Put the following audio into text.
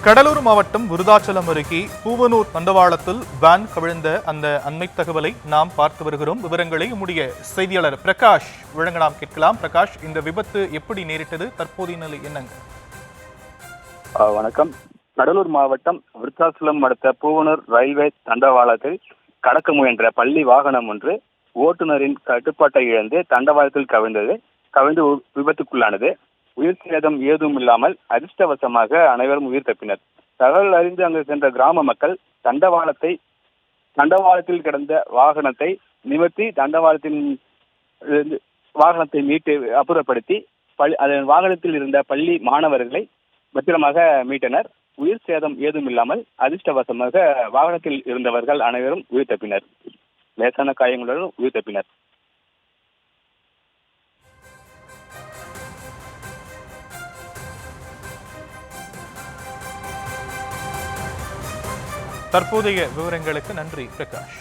கடலூர் மாவட்டம் விருதாச்சலம் அருகே பூவனூர் தண்டவாளத்தில் வேன் கவிழ்ந்த அந்த அண்மை தகவலை நாம் பார்த்து வருகிறோம். விவரங்களை நம்முடைய செய்தியாளர் பிரகாஷ் வழங்க நாம் கேட்கலாம். பிரகாஷ், இந்த விபத்து எப்படி நேரிட்டது? தற்போதைய நிலை என்னங்க? வணக்கம். கடலூர் மாவட்டம் விருத்தாச்சலம் அடுத்த பூவனூர் ரயில்வே தண்டவாளத்தில் கடக்க முயன்ற பள்ளி வாகனம் ஒன்று ஓட்டுநரின் கட்டுப்பாட்டை இழந்து தண்டவாளத்தில் கவிழ்ந்து விபத்துக்குள்ளானது. உயிர் சேதம் ஏதும் இல்லாமல் அதிர்ஷ்டவசமாக அனைவரும் உயிர் தப்பினர். தகவல் அறிந்து அங்கு சென்ற கிராம மக்கள் தண்டவாளத்தில் கிடந்த வாகனத்தை நிமிர்த்தி வாகனத்தை மீட்டு அப்புறப்படுத்தி அதன் வாகனத்தில் இருந்த பள்ளி மாணவர்களை பத்திரமாக மீட்டனர். உயிர் சேதம் ஏதும் இல்லாமல் அதிர்ஷ்டவசமாக வாகனத்தில் இருந்தவர்கள் அனைவரும் உயிர் தப்பினர். லேசான காயங்களுடன் உயிர் தப்பினர். தற்போதைய விவரங்களுக்கு நன்றி பிரகாஷ்.